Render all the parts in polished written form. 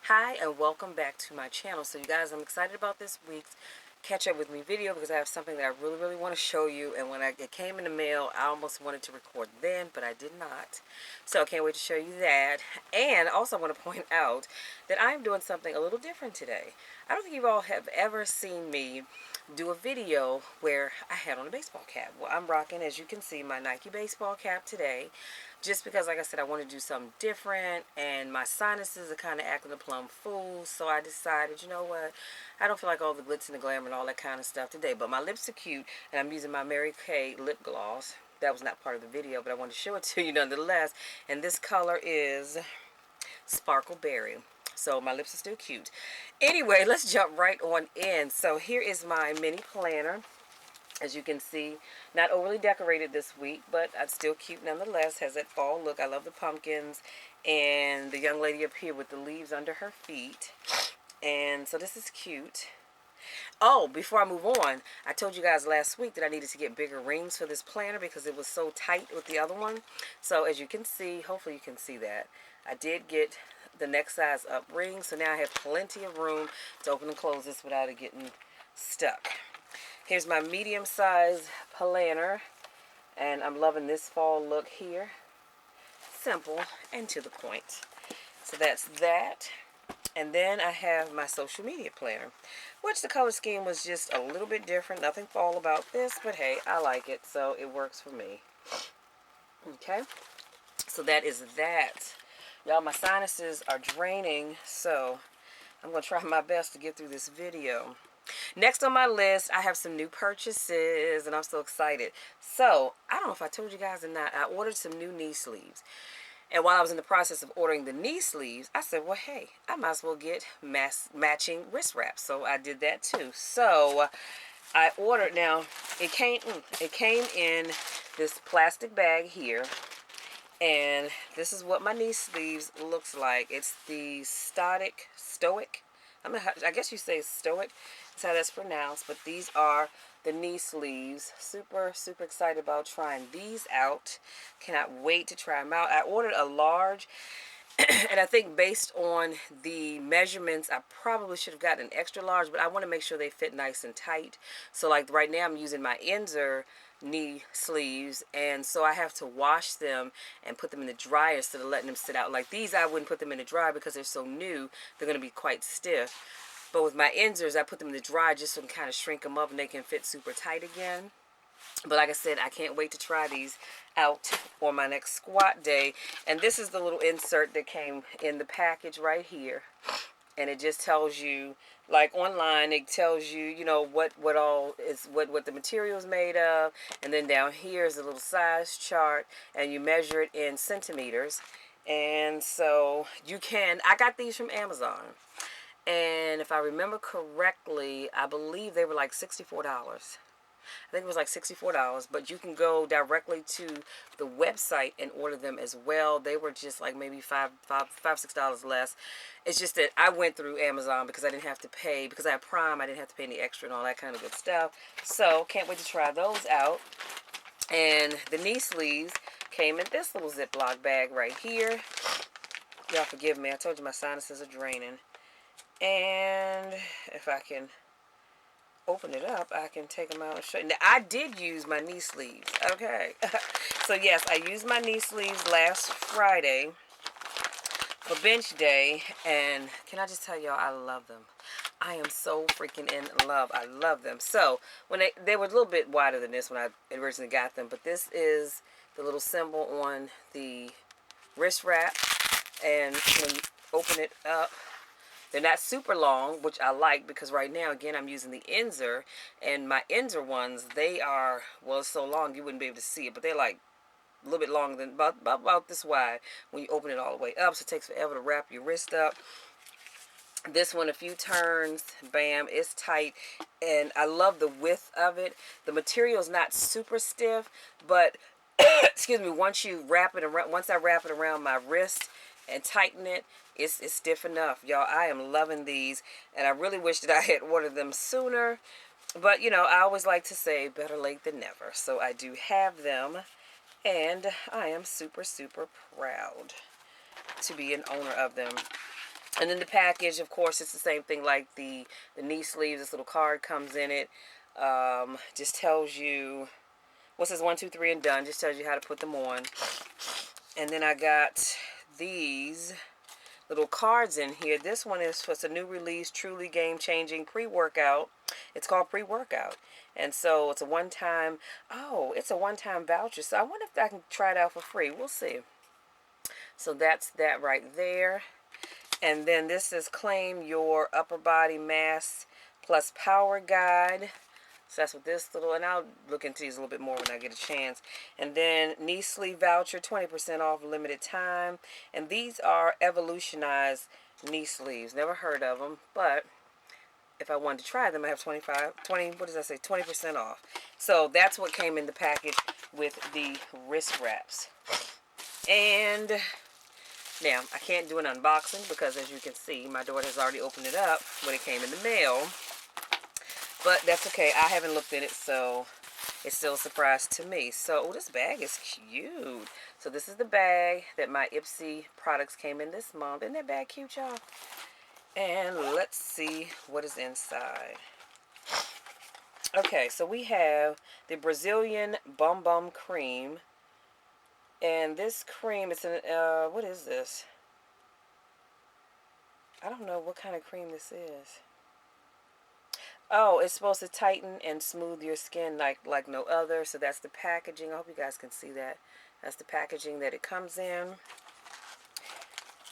Hi and welcome back to my channel. So you guys, I'm excited about this week's catch up with me video because I have something that I really want to show you, and when it came in the mail I almost wanted to record then, but I did not. So I can't wait to show you that. And also I want to point out that I'm doing something a little different today. I don't think you all have ever seen me do a video where I had on a baseball cap. Well, I'm rocking, as you can see, my Nike baseball cap today, just because, like I said, I want to do something different, and my sinuses are kind of acting a plumb fool, so I decided, you know what, I don't feel like all the glitz and the glamour and all that kind of stuff today, but my lips are cute, and I'm using my Mary Kay lip gloss. That was not part of the video, but I wanted to show it to you nonetheless, and this color is Sparkle Berry. So my lips are still cute. Anyway, let's jump right on in. So here is my mini planner. As you can see, not overly decorated this week, but it's still cute nonetheless. Has that fall look. I love the pumpkins and the young lady up here with the leaves under her feet. And so this is cute. Oh, before I move on, I told you guys last week that I needed to get bigger rings for this planner because it was so tight with the other one. So as you can see, hopefully you can see that, I did get the next size up ring. So now I have plenty of room to open and close this without it getting stuck. Here's my medium size planner, and I'm loving this fall look here. Simple and to the point. So that's that. And then I have my social media planner, which the color scheme was just a little bit different. Nothing fall about this, but hey, I like it, so it works for me. Okay, so that is that. Y'all, my sinuses are draining, so I'm going to try my best to get through this video. Next on my list, I have some new purchases, and I'm so excited. So, I don't know if I told you guys or not, I ordered some new knee sleeves. And while I was in the process of ordering the knee sleeves, I said, well, hey, I might as well get matching wrist wraps. So I did that too. So I ordered, now, it came in this plastic bag here. And this is what my knee sleeves looks like. It's the Stoic. I guess you say Stoic. That's how that's pronounced. But these are the knee sleeves. Super excited about trying these out. Cannot wait to try them out. I ordered a large. And I think based on the measurements, I probably should have gotten an extra large, but I want to make sure they fit nice and tight. So like right now I'm using my Inzer knee sleeves, and so I have to wash them and put them in the dryer instead of letting them sit out. Like these, I wouldn't put them in the dryer because they're so new, they're going to be quite stiff. But with my Inzers, I put them in the dryer just so I can kind of shrink them up and they can fit super tight again. But like I said, I can't wait to try these out for my next squat day. And this is the little insert that came in the package right here. And it just tells you, like online, it tells you, you know, what the material is made of. And then down here is a little size chart, and you measure it in centimeters. And so you can, I got these from Amazon. And if I remember correctly, I believe they were like $64. I think it was like $64, but you can go directly to the website and order them as well. They were just like maybe $6 less. It's just that I went through Amazon because I didn't have to pay, because I have Prime, I didn't have to pay any extra and all that kind of good stuff. So can't wait to try those out. And the knee sleeves came in this little Ziploc bag right here. Y'all forgive me, I told you my sinuses are draining. And if I can open it up, I can take them out and show you. Now, I did use my knee sleeves, okay? So yes, I used my knee sleeves last Friday for bench day, and can I just tell y'all, I love them. I am so freaking in love. I love them. So when they were a little bit wider than this when I originally got them, but this is the little symbol on the wrist wrap, and when you open it up, they're not super long, which I like because right now, again, I'm using the Inzer, and my Inzer ones, they are, well, it's so long you wouldn't be able to see it, but they're like a little bit longer than, about this wide when you open it all the way up, so it takes forever to wrap your wrist up. This one, a few turns, bam, it's tight, and I love the width of it. The material is not super stiff, but excuse me, once I wrap it around my wrist and tighten it, it's stiff enough. Y'all, I am loving these, and I really wish that I had ordered them sooner, but you know, I always like to say better late than never. So I do have them, and I am super proud to be an owner of them. And then the package, of course, it's the same thing like the knee sleeves. This little card comes in it. Just tells you, what says 1, 2, 3 and done. Just tells you how to put them on. And then I got these little cards in here. This one is for a new release, truly game-changing pre-workout. It's called pre-workout. And so it's a one-time, oh, it's a one-time voucher. So I wonder if I can try it out for free. We'll see. So that's that right there. And then this is Claim Your Upper Body Mass Plus Power Guide. So that's what this little, and I'll look into these a little bit more when I get a chance. And then knee sleeve voucher, 20% off limited time. And these are evolutionized knee sleeves. Never heard of them, but if I wanted to try them, I have 20, what does I say, 20% off. So that's what came in the package with the wrist wraps. And now, I can't do an unboxing because, as you can see, my daughter has already opened it up when it came in the mail. But that's okay. I haven't looked at it, so it's still a surprise to me. So, oh, this bag is cute. So, this is the bag that my Ipsy products came in this month. Isn't that bag cute, y'all? And let's see what is inside. Okay, so we have the Brazilian Bum Bum Cream. And this cream, it's an, what is this? I don't know what kind of cream this is. Oh, it's supposed to tighten and smooth your skin like no other. So that's the packaging. I hope you guys can see that. That's the packaging that it comes in.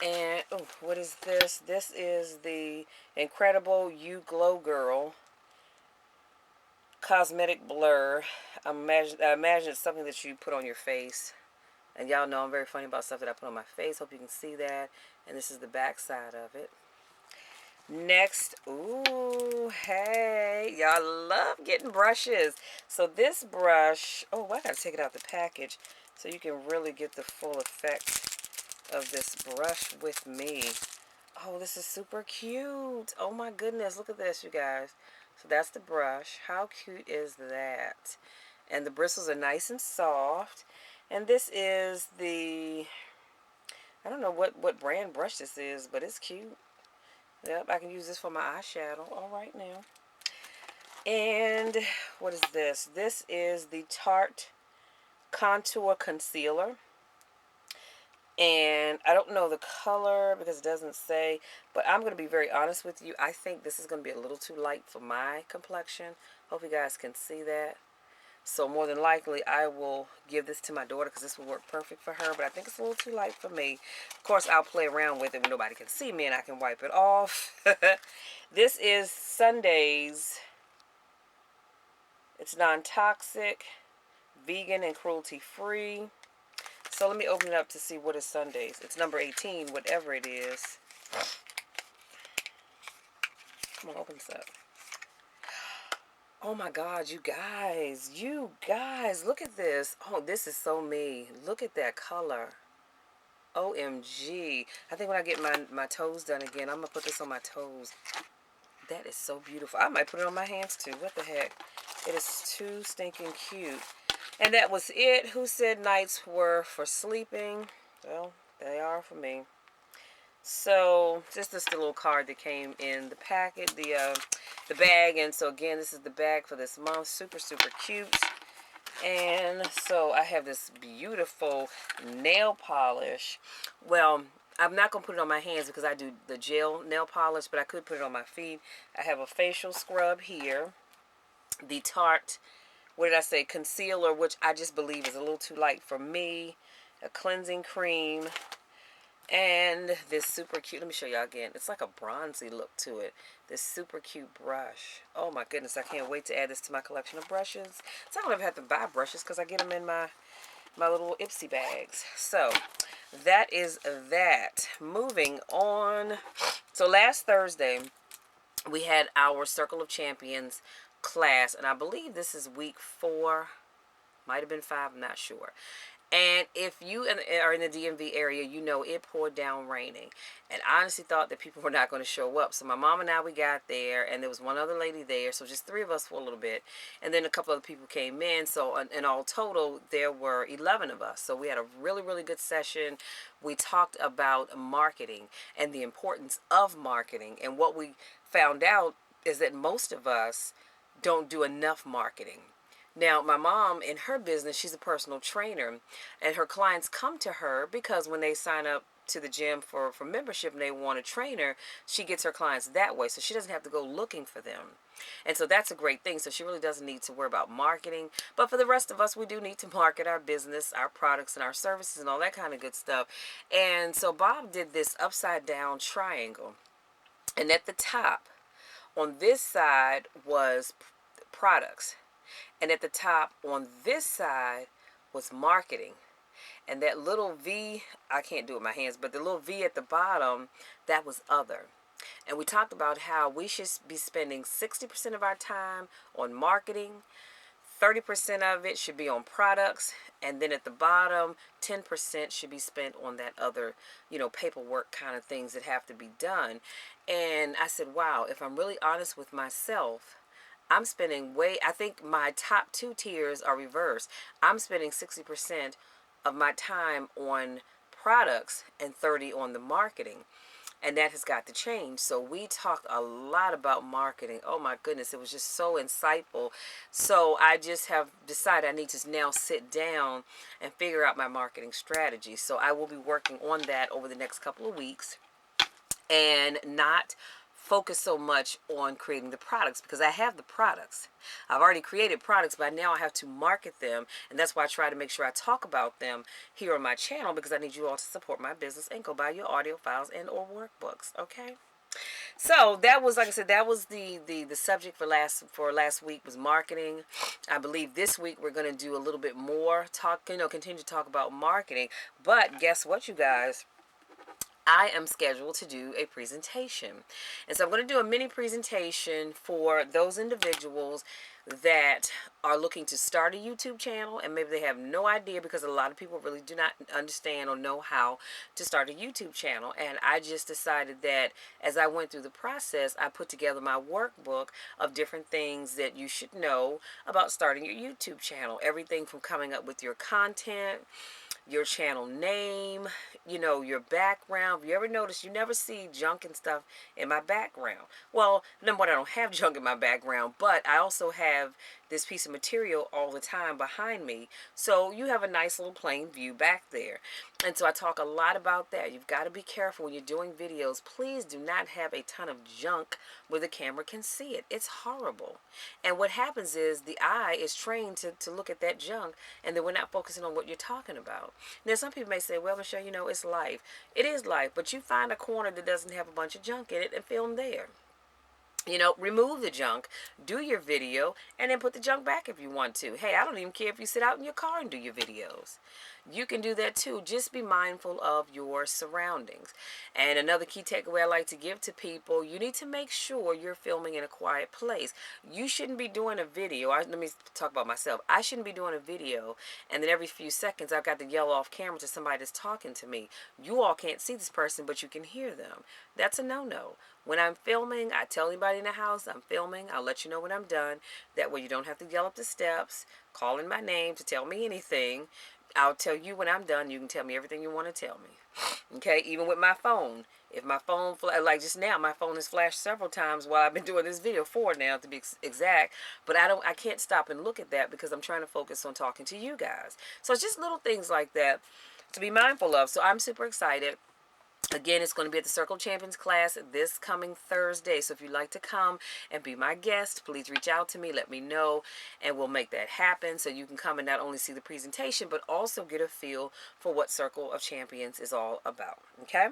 And, oh, what is this? This is the Incredible You Glow Girl Cosmetic Blur. I imagine it's something that you put on your face. And y'all know I'm very funny about stuff that I put on my face. Hope you can see that. And this is the back side of it. Next, ooh, hey, y'all love getting brushes. So this brush, oh, I gotta take it out the package so you can really get the full effect of this brush with me. Oh, this is super cute. Oh my goodness, look at this, you guys. So that's the brush. How cute is that? And the bristles are nice and soft. And this is the, I don't know what brand brush this is, but it's cute. Yep, I can use this for my eyeshadow. All right now. And what is this? This is the Tarte Contour Concealer. And I don't know the color because it doesn't say. But I'm going to be very honest with you. I think this is going to be a little too light for my complexion. Hope you guys can see that. So more than likely, I will give this to my daughter because this will work perfect for her. But I think it's a little too light for me. Of course, I'll play around with it when nobody can see me and I can wipe it off. This is Sunday's. It's non-toxic, vegan, and cruelty-free. So let me open it up to see what is Sunday's. It's number 18, whatever it is. Come on, open this up. Oh my God, you guys, look at this. Oh, this is so me. Look at that color. OMG. I think when I get my toes done again, I'm going to put this on my toes. That is so beautiful. I might put it on my hands too. What the heck? It is too stinking cute. And that was it. Who said nights were for sleeping? Well, they are for me. So, just this little card that came in the packet, the bag. And so, again, this is the bag for this month. Super, super cute. And so, I have this beautiful nail polish. Well, I'm not going to put it on my hands because I do the gel nail polish, but I could put it on my feet. I have a facial scrub here. The Tarte, what did I say, concealer, which I just believe is a little too light for me. A cleansing cream. And this super cute, let me show y'all again. It's like a bronzy look to it. This super cute brush. Oh my goodness, I can't wait to add this to my collection of brushes. So I don't ever have to buy brushes because I get them in my little Ipsy bags. So that is that. Moving on. So last Thursday, we had our Circle of Champions class. And I believe this is week 4. Might have been 5, I'm not sure. And if you are in the DMV area, you know it poured down raining. And I honestly thought that people were not going to show up. So my mom and I, we got there, and there was one other lady there. So just three of us for a little bit. And then a couple other people came in. So in all total, there were 11 of us. So we had a really, really good session. We talked about marketing and the importance of marketing. And what we found out is that most of us don't do enough marketing. Now, my mom, in her business, she's a personal trainer, and her clients come to her because when they sign up to the gym for membership and they want a trainer, she gets her clients that way. So she doesn't have to go looking for them. And so that's a great thing. So she really doesn't need to worry about marketing. But for the rest of us, we do need to market our business, our products, and our services and all that kind of good stuff. And so Bob did this upside down triangle. And at the top, on this side was products. And at the top on this side was marketing. And that little V, I can't do it with my hands, but the little V at the bottom, that was other. And we talked about how we should be spending 60% of our time on marketing, 30% of it should be on products, and then at the bottom, 10% should be spent on that other, paperwork kind of things that have to be done. And I said, wow, if I'm really honest with myself, I'm spending I think my top two tiers are reversed. I'm spending 60% of my time on products and 30 on the marketing. And that has got to change. So we talked a lot about marketing. Oh my goodness, it was just so insightful. So I just have decided I need to now sit down and figure out my marketing strategy. So I will be working on that over the next couple of weeks and not focus so much on creating the products because I have the products. I've already created products, but now I have to market them, and that's why I try to make sure I talk about them here on my channel because I need you all to support my business and go buy your audio files and or workbooks, okay? So that was, like I said, that was the subject for last week was marketing. I believe this week we're going to do a little bit more continue to talk about marketing. But guess what, you guys? I am scheduled to do a presentation. And so I'm going to do a mini presentation for those individuals that are looking to start a YouTube channel and maybe they have no idea because a lot of people really do not understand or know how to start a YouTube channel. And I just decided that as I went through the process, I put together my workbook of different things that you should know about starting your YouTube channel. Everything from coming up with your content, your channel name, your background. If you ever notice, you never see junk and stuff in my background. Well, number one, I don't have junk in my background, but I also have this piece of material all the time behind me. So you have a nice little plain view back there. And so I talk a lot about that. You've got to be careful when you're doing videos. Please do not have a ton of junk where the camera can see it. It's horrible. And what happens is the eye is trained to look at that junk, and then we're not focusing on what you're talking about. Now, some people may say, well, Michelle, it's life. It is life, but you find a corner that doesn't have a bunch of junk in it and film there. Remove the junk, do your video, and then put the junk back if you want to. Hey, I don't even care if you sit out in your car and do your videos. You can do that too. Just be mindful of your surroundings. And another key takeaway I like to give to people, you need to make sure you're filming in a quiet place. You shouldn't be doing a video. Let me talk about myself. I shouldn't be doing a video and then every few seconds I've got to yell off camera to somebody that's talking to me. You all can't see this person, but you can hear them. That's a no-no. When I'm filming, I tell anybody in the house I'm filming. I'll let you know when I'm done. That way you don't have to yell up the steps, calling my name to tell me anything. I'll tell you when I'm done. You can tell me everything you want to tell me. Okay? Even with my phone. If my phone, like just now, my phone has flashed several times while I've been doing this video, 4 now to be exact. But I can't stop and look at that because I'm trying to focus on talking to you guys. So it's just little things like that to be mindful of. So I'm super excited. Again, it's going to be at the Circle Champions class this coming Thursday. So if you'd like to come and be my guest, please reach out to me. Let me know, and we'll make that happen so you can come and not only see the presentation, but also get a feel for what Circle of Champions is all about. Okay?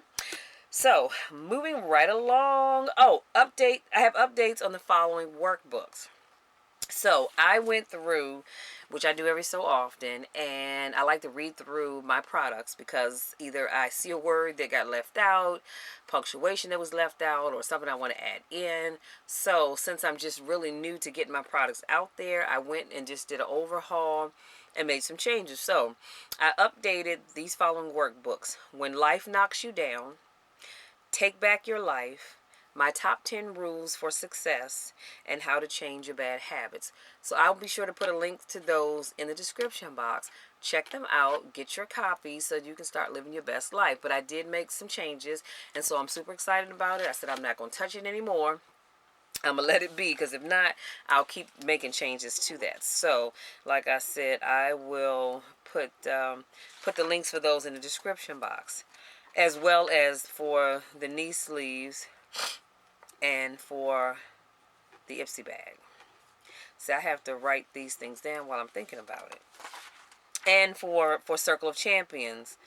So, moving right along. Oh, update. I have updates on the following workbooks. So I went through, which I do every so often, and I like to read through my products because either I see a word that got left out, punctuation that was left out, or something I want to add in. So since I'm just really new to getting my products out there, I went and just did an overhaul and made some changes. So I updated these following workbooks: When Life Knocks You Down, Take Back Your Life, My Top 10 Rules for Success, and How to Change Your Bad Habits. So I'll be sure to put a link to those in the description box. Check them out, get your copies so you can start living your best life. But I did make some changes, and so I'm super excited about it. I said I'm not going to touch it anymore. I'm going to let it be, because if not, I'll keep making changes to that. So, like I said, I will put the links for those in the description box, as well as for the knee sleeves and for the Ipsy bag. So I have to write these things down while I'm thinking about it. And for Circle of Champions,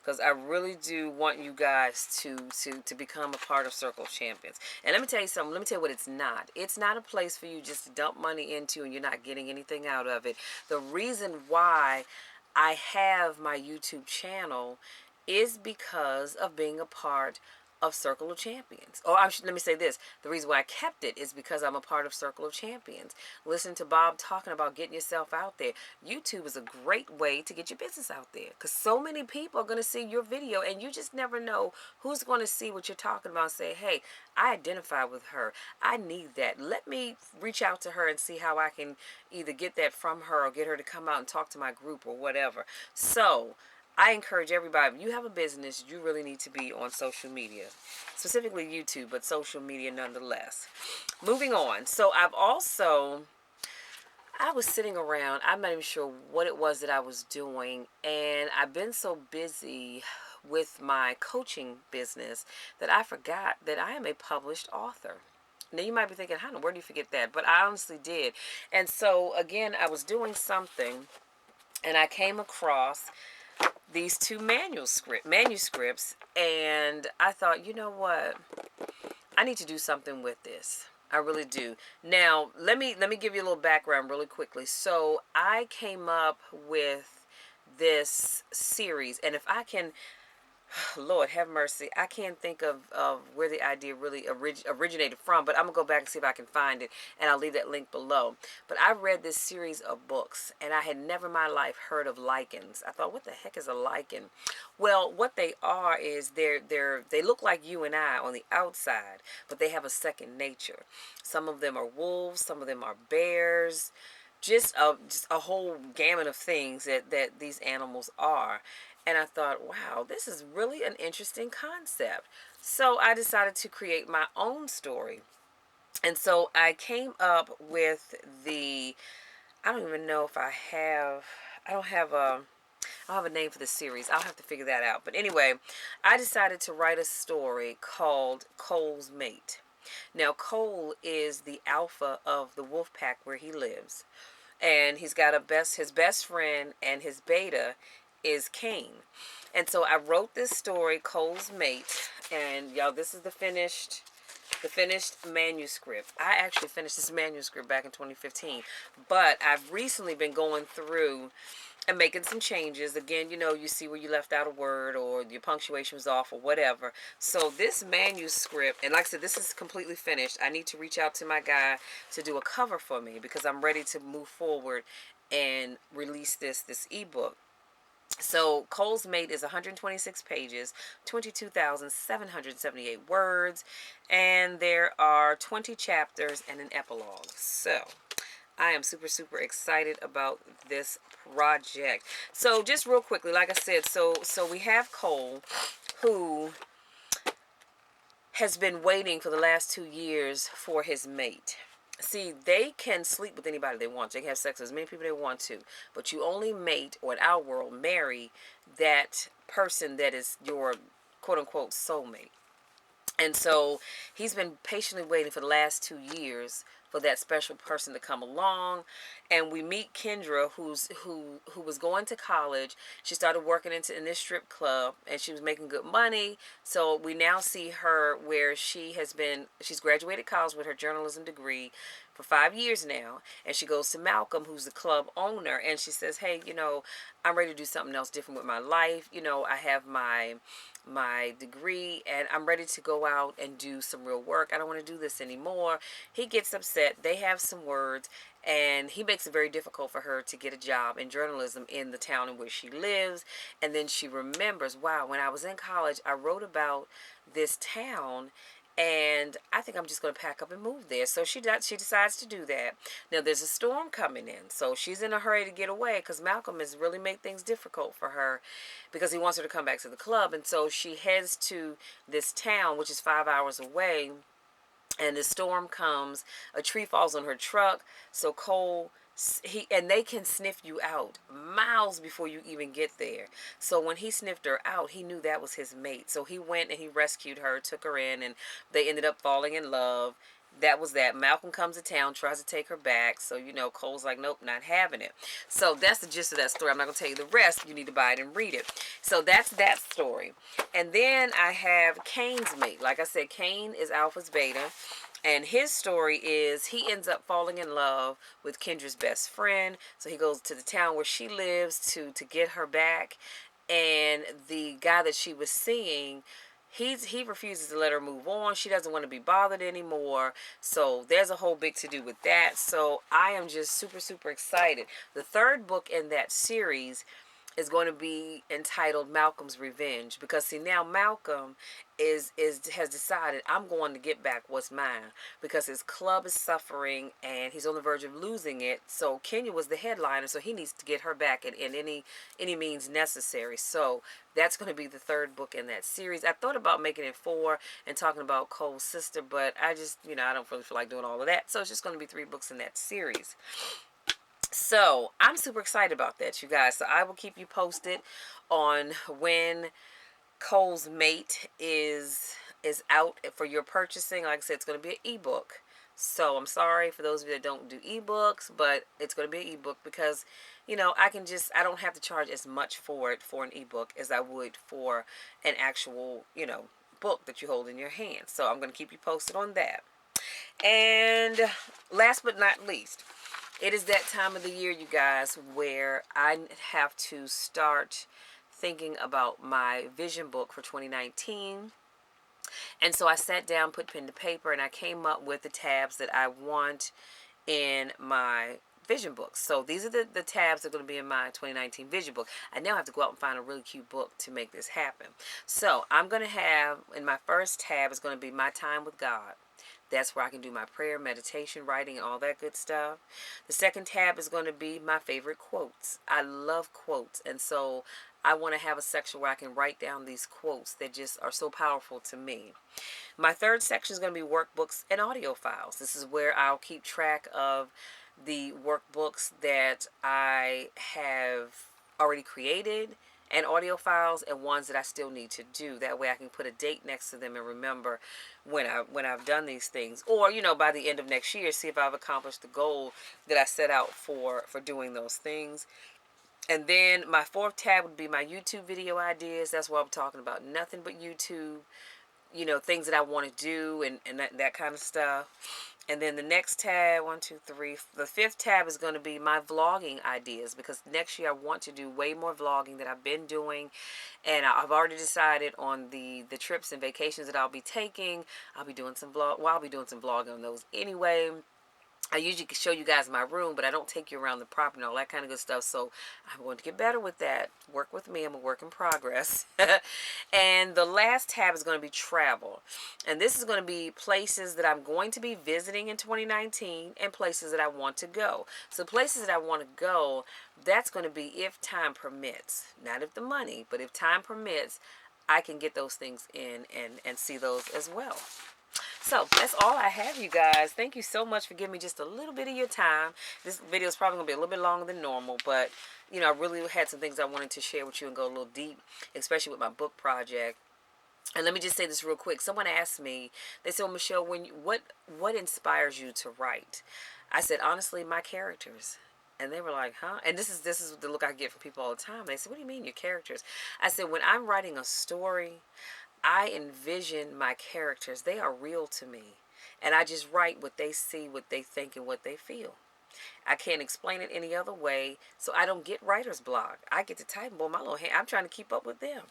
because I really do want you guys to become a part of Circle of Champions. And let me tell you something. Let me tell you what it's not. It's not a place for you just to dump money into and you're not getting anything out of it. The reason why I have my YouTube channel is because of being a part of Circle of Champions. Or let me say this. The reason why I kept it is because I'm a part of Circle of Champions. Listen to Bob talking about getting yourself out there. YouTube is a great way to get your business out there, because so many people are going to see your video, and you just never know who's going to see what you're talking about and say, hey, I identify with her. I need that. Let me reach out to her and see how I can either get that from her or get her to come out and talk to my group or whatever. So I encourage everybody, if you have a business, you really need to be on social media, specifically YouTube, but social media nonetheless. Moving on. So I was sitting around, I'm not even sure what it was that I was doing, and I've been so busy with my coaching business that I forgot that I am a published author. Now you might be thinking, Hannah, where do you forget that? But I honestly did. And so again, I was doing something and I came across these two manuscripts, and I thought, you know what? I need to do something with this. I really do. Now, let me give you a little background really quickly. So, I came up with this series, and if I can, Lord have mercy, I can't think of where the idea really originated from, but I'm going to go back and see if I can find it, and I'll leave that link below. But I read this series of books, and I had never in my life heard of lichens. I thought, what the heck is a lichen? Well, what they are is they look like you and I on the outside, but they have a second nature. Some of them are wolves, some of them are bears, just a whole gamut of things that these animals are. And I thought, wow, this is really an interesting concept. So I decided to create my own story. And so I came up with I don't even know if I don't have a name for the series. I'll have to figure that out. But anyway, I decided to write a story called Cole's Mate. Now, Cole is the alpha of the wolf pack where he lives. And he's got his best friend, and his beta is Cain. And so I wrote this story, Cole's Mate, and y'all, this is the finished manuscript. I actually finished this manuscript back in 2015, but I've recently been going through and making some changes. Again, you see where you left out a word or your punctuation was off or whatever. So this manuscript, and like I said, this is completely finished. I need to reach out to my guy to do a cover for me because I'm ready to move forward and release this ebook. So Cole's Mate is 126 pages, 22,778 words, and there are 20 chapters and an epilogue. So I am super, super excited about this project. So just real quickly, like I said, so we have Cole, who has been waiting for the last 2 years for his mate. See, they can sleep with anybody they want. They can have sex with as many people they want to. But you only mate, or in our world, marry that person that is your quote-unquote soulmate. And so he's been patiently waiting for the last 2 years for that special person to come along. And we meet Kendra, who was going to college. She started working in this strip club, and she was making good money. So we now see her where she's graduated college with her journalism degree for 5 years now, and she goes to Malcolm, who's the club owner, and she says, hey, I'm ready to do something else different with my life. I have my degree, and I'm ready to go out and do some real work. I don't want to do this anymore. He gets upset set. They have some words, and he makes it very difficult for her to get a job in journalism in the town in which she lives. And then she remembers, wow, when I was in college, I wrote about this town, and I think I'm just going to pack up and move there. So she decides to do that. Now there's a storm coming in, so she's in a hurry to get away because Malcolm has really made things difficult for her because he wants her to come back to the club. And so she heads to this town, which is 5 hours away, and the storm comes. A tree falls on her truck, so Cole, and they can sniff you out miles before you even get there. So when he sniffed her out, he knew that was his mate. So he went and he rescued her, took her in, and they ended up falling in love. That was that. Malcolm comes to town, tries to take her back. So, Cole's like, nope, not having it. So that's the gist of that story. I'm not going to tell you the rest. You need to buy it and read it. So that's that story. And then I have Cain's mate. Like I said, Cain is Alpha's beta. And his story is he ends up falling in love with Kendra's best friend. So he goes to the town where she lives to get her back. And the guy that she was seeing, he refuses to let her move on. She doesn't want to be bothered anymore. So there's a whole big to do with that. So I am just super, super excited. The third book in that series is going to be entitled Malcolm's Revenge, because see, now Malcolm has decided, I'm going to get back what's mine, because his club is suffering and he's on the verge of losing it. So Kenya was the headliner, so he needs to get her back in any means necessary. So that's going to be the third book in that series. I thought about making it 4 and talking about Cole's sister, but I just, I don't really feel like doing all of that. So it's just going to be 3 books in that series. So I'm super excited about that, you guys. So I will keep you posted on when Cole's Mate is out for your purchasing. Like I said, it's going to be an ebook. So I'm sorry for those of you that don't do ebooks, but it's going to be an ebook because, I don't have to charge as much for it for an ebook as I would for an actual, book that you hold in your hand. So I'm going to keep you posted on that. And last but not least, it is that time of the year, you guys, where I have to start thinking about my vision book for 2019. And so I sat down, put pen to paper, and I came up with the tabs that I want in my vision book. So these are the tabs that are going to be in my 2019 vision book. I now have to go out and find a really cute book to make this happen. So I'm going to have, in my first tab is going to be my time with God. That's where I can do my prayer, meditation, writing, and all that good stuff. The second tab is going to be my favorite quotes. I love quotes. And so I want to have a section where I can write down these quotes that just are so powerful to me. My third section is going to be workbooks and audio files. This is where I'll keep track of the workbooks that I have already created, and audio files, and ones that I still need to do. That way I can put a date next to them and remember when I've done these things. Or, by the end of next year, see if I've accomplished the goal that I set out for doing those things. And then my fourth tab would be my YouTube video ideas. That's what I'm talking about. Nothing but YouTube, things that I want to do and that kind of stuff. And then the next tab, 1, 2, 3, the fifth tab is going to be my vlogging ideas, because next year I want to do way more vlogging than I've been doing. And I've already decided on the trips and vacations that I'll be taking. I'll be doing some vlogging on those anyway. I usually show you guys my room, but I don't take you around the property and all that kind of good stuff. So I'm going to get better with that. Work with me. I'm a work in progress. And the last tab is going to be travel. And this is going to be places that I'm going to be visiting in 2019 and places that I want to go. So places that I want to go, that's going to be if time permits. Not if the money, but if time permits, I can get those things in and see those as well. So that's all I have, you guys. Thank you so much for giving me just a little bit of your time. This video is probably going to be a little bit longer than normal, but I really had some things I wanted to share with you and go a little deep, especially with my book project. And let me just say this real quick. Someone asked me, they said, well, Michelle, what inspires you to write? I said, honestly, my characters. And they were like, huh? And this is the look I get from people all the time. They said, what do you mean your characters? I said, when I'm writing a story, I envision my characters. They are real to me. And I just write what they see, what they think, and what they feel. I can't explain it any other way, so I don't get writer's block. I get to type, boy, my little hand, I'm trying to keep up with them.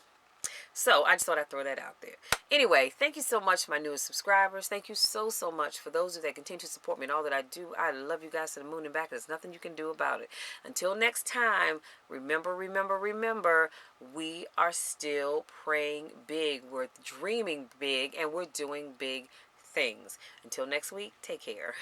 So I just thought I'd throw that out there. Anyway, thank you so much, my newest subscribers. Thank you so, so much for those of you that continue to support me and all that I do. I love you guys to the moon and back. There's nothing you can do about it. Until next time, remember, remember, remember, we are still praying big. We're dreaming big and we're doing big things. Until next week, take care.